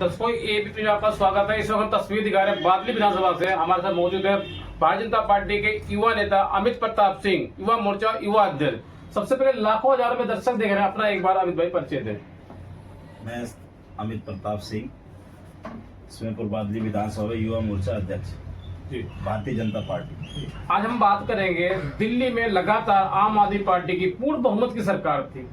दर्शकों एबीपी में आपका स्वागत है। इस वक्त हम तस्वीर दिखा रहे हैं बादली विधानसभा से। हमारे साथ मौजूद है भारतीय जनता पार्टी के युवा नेता अमित प्रताप सिंह, युवा मोर्चा युवा अध्यक्ष। सबसे पहले लाखों हजारों में दर्शक देख रहे हैं, अपना एक बार अमित भाई परिचय दें। मैं अमित प्रताप सिंह, स्वयंपुर बादली विधानसभा युवा मोर्चा अध्यक्ष, भारतीय जनता पार्टी। आज हम बात करेंगे, दिल्ली में लगातार आम आदमी पार्टी की पूर्ण बहुमत की सरकार थी,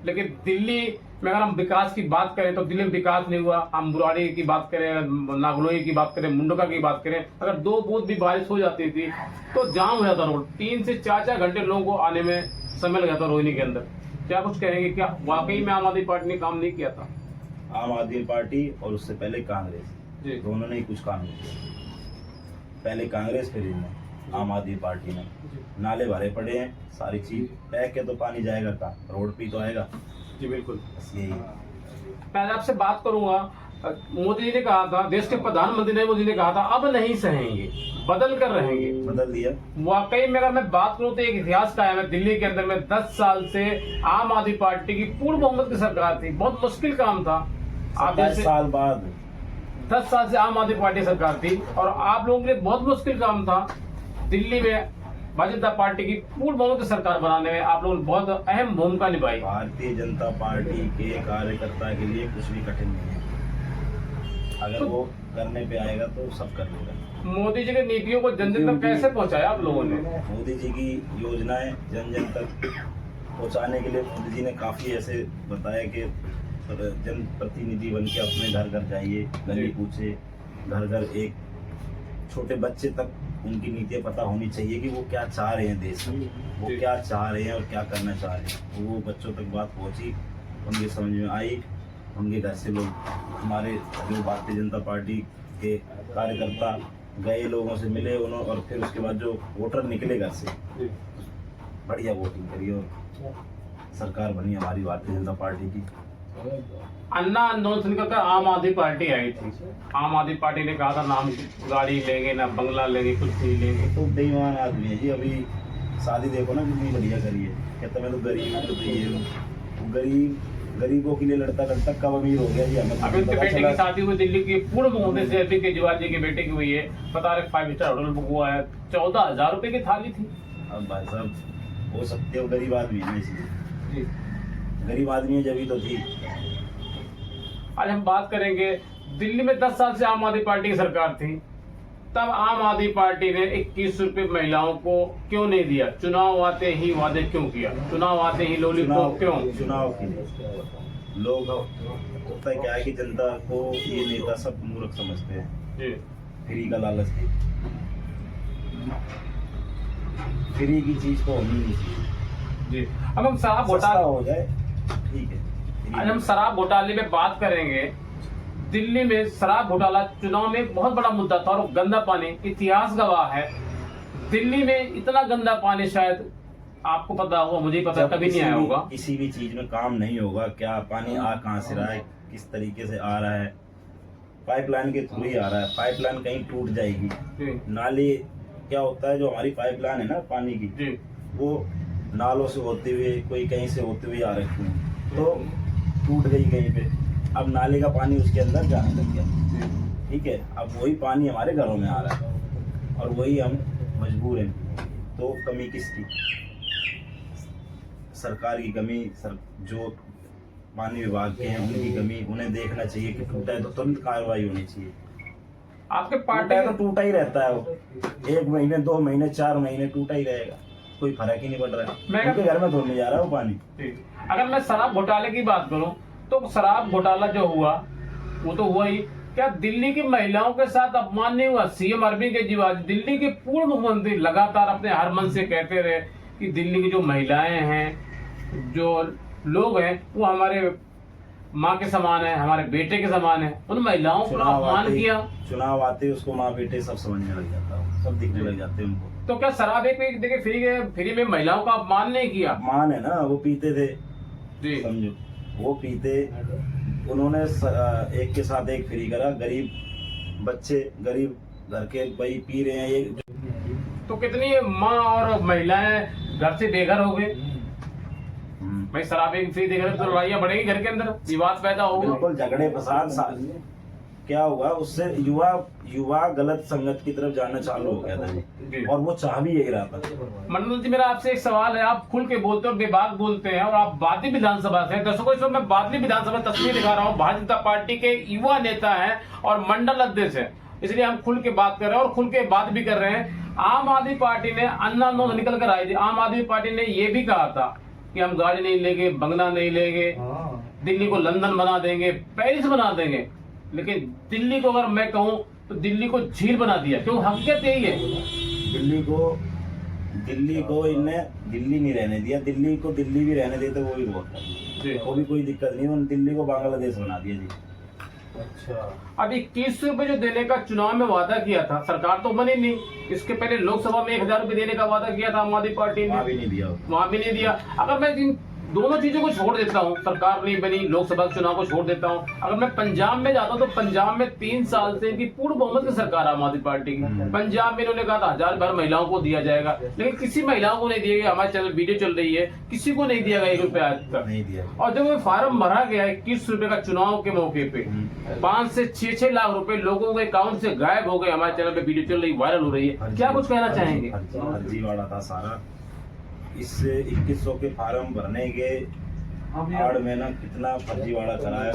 लेकिन दिल्ली में अगर हम विकास की बात करें तो दिल्ली में विकास नहीं हुआ। हम बुराड़ी की बात करें, नागलोई की बात करें, मुंडका की बात करें, अगर 2 बूंद भी बारिश हो जाती थी तो जाम हो जाता रोड। 3 से 4 घंटे लोगों को आने में समय लग जाता रोहिणी के अंदर। क्या कुछ कहेंगे, क्या वाकई में आम आदमी पार्टी ने काम नहीं किया था? आम आदमी पार्टी और उससे पहले कांग्रेस, दोनों ने ही कुछ काम नहीं किया। पहले कांग्रेस, फिर इनने आम आदमी पार्टी ने नाले भरे पड़े हैं, सारी चीज बह के तो पानी जाएगा कहाँ, रोड पे तो आएगा। जी बिल्कुल। बस यही। पहले आपसे बात करूंगा, मोदी जी ने कहा था, देश के प्रधानमंत्री ने मोदी ने कहा था अब नहीं सहेंगे, बदल कर रहेंगे। बदल दिया। वाकई में अगर मैं बात करूं तो एक इतिहास कायम है दिल्ली के अंदर में। 10 साल से आम आदमी पार्टी की पूर्ण बहुमत की सरकार थी, बहुत मुश्किल काम था। आप 27 साल बाद 10 साल से आम आदमी पार्टी सरकार थी और आप लोगों के लिए बहुत मुश्किल काम था दिल्ली में भारतीय जनता पार्टी की पूर्ण बहुमत की सरकार बनाने में। आप लोगों ने बहुत अहम भूमिका निभाई। भारतीय जनता पार्टी के कार्यकर्ता के लिए कुछ भी कठिन नहीं है, अगर वो करने पे आएगा तो सब कर लेगा। मोदी जी की नीतियों को जन जन तक कैसे पहुंचाया आप लोगों ने? मोदी जी की योजनाएं जन जन तक पहुंचाने के लिए मोदी जी ने काफी ऐसे बताया कि जन प्रतिनिधि बन के अपने घर घर जाइए, गली पूछे, घर घर एक छोटे बच्चे तक उनकी नीतियाँ पता होनी चाहिए कि वो क्या चाह रहे हैं देश में, वो क्या चाह रहे हैं और क्या करना चाह रहे हैं। तो वो बच्चों तक बात पहुंची, उनके समझ में आई। उनके घर से लोग, हमारे जो भारतीय जनता पार्टी के कार्यकर्ता गए, लोगों से मिले उन्होंने, और फिर उसके बाद जो वोटर निकले घर से, बढ़िया वोटिंग करी और सरकार बनी हमारी भारतीय जनता पार्टी की। अन्ना आंदोलन से निकलकर आम आदमी पार्टी आई थी। आम आदमी पार्टी ने कहा था नाम गाड़ी लेंगे, ना बंगला लेंगे, कुछ नहीं लेंगे। तो बेईमान आदमी है जी। अभी शादी देखो ना कितनी बढ़िया करी है, कहता मैं तो गरीब तो ये गरीबों के लिए लड़ता लड़ता कब अमीर हो गया जी। हमें अभी उनके बेटे की शादी हुई दिल्ली की पूर्ण बहुमत से, अरविंद केजरीवाल जी के बेटे की हुई है। बता रहे 5 स्टार होटल बुक हुआ है, 14,000 रुपए की थाली थी। अब भाई साहब हो सकते हो गरीब आदमी है, इसलिए गरीब आदमी है जब ही तो थी। आज हम बात करेंगे, दिल्ली में 10 साल से आम आदमी पार्टी की सरकार थी, तब आम आदमी पार्टी ने 21 रुपए महिलाओं को क्यों नहीं दिया? चुनाव आते ही वादे क्यों किया? चुनाव आते ही लॉलीपॉप क्यों? चुनाव के लिए लोग, होता है क्या है कि जनता को ये नेता सब मूर्ख समझते हैं। फ्री का लालच है, फ्री की चीज तो होनी नहीं चाहिए जी। अब हम शराब घोटाला हो जाए ठीक है। आज हम शराब घोटाले में बात करेंगे। दिल्ली में शराब घोटाला चुनाव में बहुत बड़ा मुद्दा था और गंदा पानी, इतिहास गवाह है। दिल्ली में इतना गंदा पानी शायद आपको पता होगा, मुझे पता है, कभी नहीं आया होगा। किसी भी चीज में काम नहीं होगा, क्या पानी आ कहाँ से रहा है, किस तरीके से आ रहा है, पाइपलाइन के थ्रू ही आ रहा है। पाइपलाइन कहीं टूट जाएगी, नाले, क्या होता है जो हमारी पाइपलाइन है ना पानी की, वो नालों से होते हुए, कोई कहीं से होते हुए आ रखी है, तो टूट गई कहीं पे, अब नाले का पानी उसके अंदर जाने लग गया। ठीक है, अब वही पानी हमारे घरों में आ रहा है और वही हम मजबूर हैं। तो कमी किसकी? सरकार की कमी, जो पानी विभाग के हैं उनकी कमी। उन्हें देखना चाहिए कि टूटा है तो तुरंत कार्रवाई होनी चाहिए। आपके पार्टी तो टूटा ही रहता है, वो 1 महीने 2 महीने 4 महीने टूटा ही रहेगा, कोई फर्क ही नहीं पड़ रहा है। उनके घर में धोने जा रहा है वो पानी। अगर मैं शराब घोटाले की बात करूं तो शराब घोटाला जो हुआ वो तो हुआ ही, क्या दिल्ली की महिलाओं के साथ अपमान नहीं हुआ? सीएम अरविंद केजरीवाल, दिल्ली के पूर्व मुख्यमंत्री, लगातार अपने हर मन से कहते रहे कि दिल्ली की जो महिलाएं हैं, जो लोग हैं, वो हमारे माँ के समान है, हमारे बेटे के समान है। उन महिलाओं को अपमान किया। चुनाव आते उसको माँ बेटे सब समझने लग जाता है, सब दिखने लग जाते हैं उनको। तो क्या शराब एक देखिए फ्री में महिलाओं का अपमान नहीं किया? अपमान है ना, वो पीते थे जी, समझो, वो पीते, उन्होंने एक के साथ एक फ्री करा। गरीब बच्चे, गरीब घर के भाई पी रहे हैं ये। तो कितनी माँ और महिलाएं घर से बेघर हो गए। भाई शराब एक फ्री देकर तो लड़ाइयाँ बढ़ेगी घर के अंदर, विवाद पैदा होगा। बिल्कुल, झगड़े फसाद क्या हुआ, उससे युवा गलत संगत की तरफ जाना चालू हो गया था जी। जी, और वो चाह भी यही रहा था। मंडल जी, मेरा आपसे एक सवाल है। आप खुल के बोलते हो, बेबाक बोलते हैं, और आप बादली विधानसभा से हैं। दर्शकों, इसमें मैं बादली विधानसभा तस्वीर दिखा रहा हूँ। भारतीय जनता पार्टी के युवा नेता हैं और मंडल अध्यक्ष हैं, इसलिए हम खुल के बात कर रहे हैं और खुल के बात भी कर रहे हैं। आम आदमी पार्टी ने अन्ना नोट निकल कर आई थी। आम आदमी पार्टी ने ये भी कहा था कि हम गाड़ी नहीं लेंगे, बंगला नहीं लेंगे, दिल्ली को लंदन बना देंगे, पेरिस बना देंगे। लेकिन दिल्ली को अगर मैं कहूं तो दिल्ली को झील बना दिया। क्यों? हकीकत यही है। दिल्ली को इनने दिल्ली नहीं रहने दिया। दिल्ली को दिल्ली भी रहने देते वो भी बहुत था, वो भी कोई दिक्कत नहीं। उन्होंने दिल्ली को बांग्लादेश बना दिया जी। अच्छा, अब 21 रुपए जो देने का चुनाव में वादा किया था, सरकार तो बनी नहीं। इसके पहले लोकसभा में 1000 रुपए देने का वादा किया था आम आदमी पार्टी ने, वहाँ भी नहीं दिया। वहां भी नहीं दिया। अगर मैं इन दोनों चीजों को छोड़ देता हूँ, सरकार नहीं बनी, लोकसभा के चुनाव को छोड़ देता हूँ, अगर मैं पंजाब में जाता हूँ तो पंजाब में 3 साल से इनकी पूर्ण बहुमत की सरकार आम आदमी पार्टी की। पंजाब में इन्होंने कहा था 1000 भर महिलाओं को दिया जाएगा, लेकिन किसी महिलाओं को नहीं दिया गया। हमारे चैनल वीडियो चल रही है, किसी को नहीं दिया गया 1 रुपया आज तक नहीं दिया। और जब वो फार्म भरा गया 21 रुपए का चुनाव के मौके पे, 5 से 6 लाख रुपए लोगों के अकाउंट से गायब हो गए। हमारे चैनल पे वीडियो चल रही, वायरल हो रही है। क्या कुछ कहना चाहेंगे? फर्जीवाड़ा था सारा। इससे 2100 के फार्म भरने के आड़ में ना कितना फर्जीवाड़ा कराया।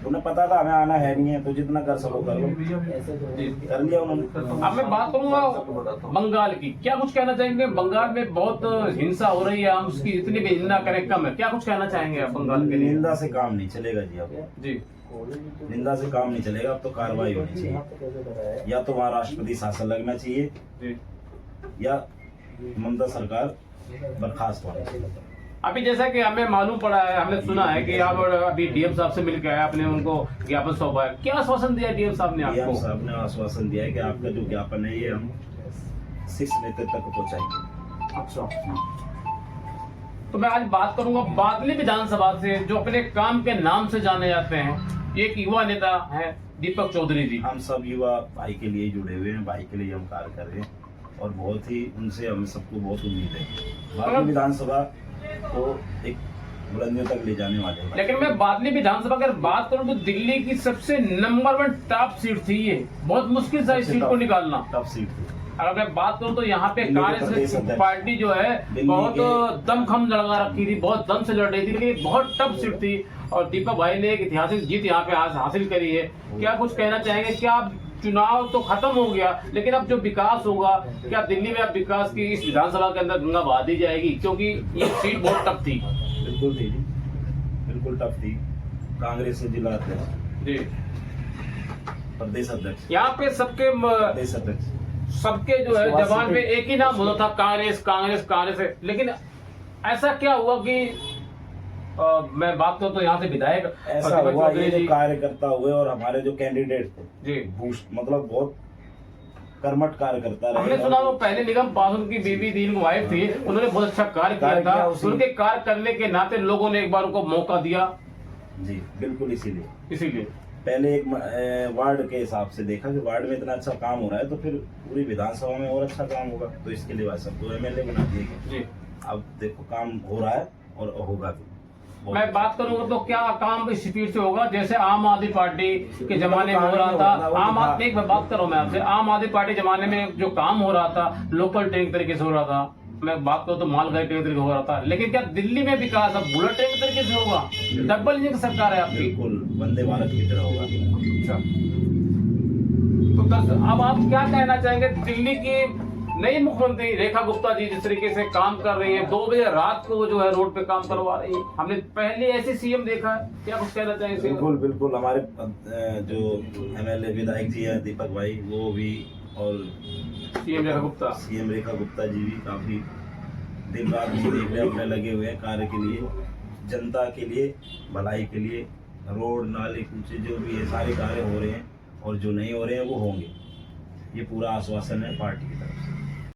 उन्हें पता था हमें आना है नहीं है, तो जितना कर सको कर लो, कर लिया उन्होंने। अब मैं बात करूंगा बंगाल की। क्या कुछ कहना चाहेंगे? बंगाल में बहुत हिंसा हो रही है, हम उसकी जितनी भी निंदा करें कम है। क्या कुछ कहना चाहेंगे आप बंगाल के लिए? निंदा से काम नहीं चलेगा जी। अब जी, निंदा से काम नहीं चलेगा। अब तो कार्रवाई होनी चाहिए। या तो वहाँ राष्ट्रपति शासन लगना चाहिए जी, या ममता सरकार बर्खास्त होनी चाहिए। अभी जैसा कि हमें मालूम पड़ा है, हमने सुना है कि आप अभी डीएम साहब से मिलकर आए, आपने उनको ज्ञापन सौंपा है। क्या आश्वासन दिया डीएम साहब ने डीएम आपको? साहब ने आश्वासन दिया है कि आपका जो ज्ञापन है ये हम 6 नेतृत्व तक पहुंचाएंगे। अच्छा, तो मैं आज बात करूंगा बादली विधानसभा से, जो अपने काम के नाम से जाने जाते हैं। एक युवा नेता है दीपक चौधरी जी। हम सब युवा भाई के लिए जुड़े हुए हैं, भाई के लिए हम कार्य कर रहे हैं और बहुत ही उनसे हम सबको बहुत उम्मीद है। बादली विधानसभा को एक बुलंदियों तक ले जाने वाले हैं। लेकिन मैं बादली विधानसभा की अगर बात करूं तो दिल्ली की सबसे नंबर 1 टॉप सीट थी ये। बहुत मुश्किल था इस सीट को निकालना। टॉप सीट थी। अगर मैं बात करूं तो यहाँ पे कांग्रेस दिल्ली पार्टी जो है बहुत दमखम लगा रखी थी, बहुत दम से लड़ रही थी, लेकिन बहुत टफ सीट थी और दीपक भाई ने एक ऐतिहासिक जीत यहाँ पे हासिल करी है। क्या कुछ कहना चाहेंगे? क्या चुनाव तो खत्म हो गया, लेकिन अब जो विकास होगा, क्या दिल्ली में अब विकास की इस विधानसभा के अंदर गंगा बहा दी जाएगी? क्योंकि ये सीट बहुत टफ थी। बिल्कुल थी जी, बिल्कुल टफ थी। कांग्रेस से जिला अध्यक्ष जी, प्रदेश अध्यक्ष, यहाँ पे प्रदेश अध्यक्ष, सबके जो है जबान पे एक ही नाम होता था, कांग्रेस कांग्रेस कांग्रेस है। लेकिन ऐसा क्या हुआ कि मैं बात करूं तो यहाँ से विधायक ऐसा हुआ ये जो कार्यकर्ता हुए और हमारे जो कैंडिडेट थे जी, बूस्ट मतलब बहुत कर्मठ कार्यकर्ता रहे। हमने सुना वो पहले निगम पासवान की बीवी थी, इनकी वाइफ थी, उन्होंने बहुत अच्छा कार्य किया था। उनके कार्य करने के नाते लोगों ने एक बार उनको मौका दिया जी। बिल्कुल इसीलिए पहले एक वार्ड के हिसाब से देखा कि वार्ड में इतना अच्छा काम हो रहा है तो फिर पूरी विधानसभा में और अच्छा काम होगा, तो इसके लिए सबको एमएलए बना दिए गए। अब देखो काम हो रहा है और होगा भी। मैं बात करूंगा तो क्या काम इस स्पीड से होगा जैसे आम आदमी पार्टी के जमाने में हो रहा था? आम आदमी एक बात करो मैं आपसे, आम आदमी पार्टी जमाने में जो काम हो रहा था लोकल ट्रेन तरीके से हो रहा था, मैं बात करूँ तो मालगाड़ी ट्रेन तरीके हो रहा था। लेकिन क्या दिल्ली में विकास अब बुलेट ट्रेन तरीके से होगा? डबल इंजन की सरकार है आपकी, बिल्कुल वंदे भारत की तरह होगा। अच्छा, तो अब आप क्या कहना चाहेंगे? दिल्ली की नई मुख्यमंत्री रेखा गुप्ता जी जिस तरीके से काम कर रही है, 2 बजे रात को जो है रोड पे काम करवा रही है, हमने पहले ऐसे सीएम देखा है। क्या कुछ कहना चाहेंगे? बिल्कुल हमारे जो एमएलए विधायक जी हैं दीपक भाई, वो भी, और सीएम रेखा गुप्ता जी भी काफी दिन रात नहीं देख रहे, अपने लगे हुए हैं कार्य के लिए, जनता के लिए, भलाई के लिए। रोड नाले कूचे जो भी है सारे कार्य हो रहे हैं और जो नहीं हो रहे हैं वो होंगे। ये पूरा आश्वासन है पार्टी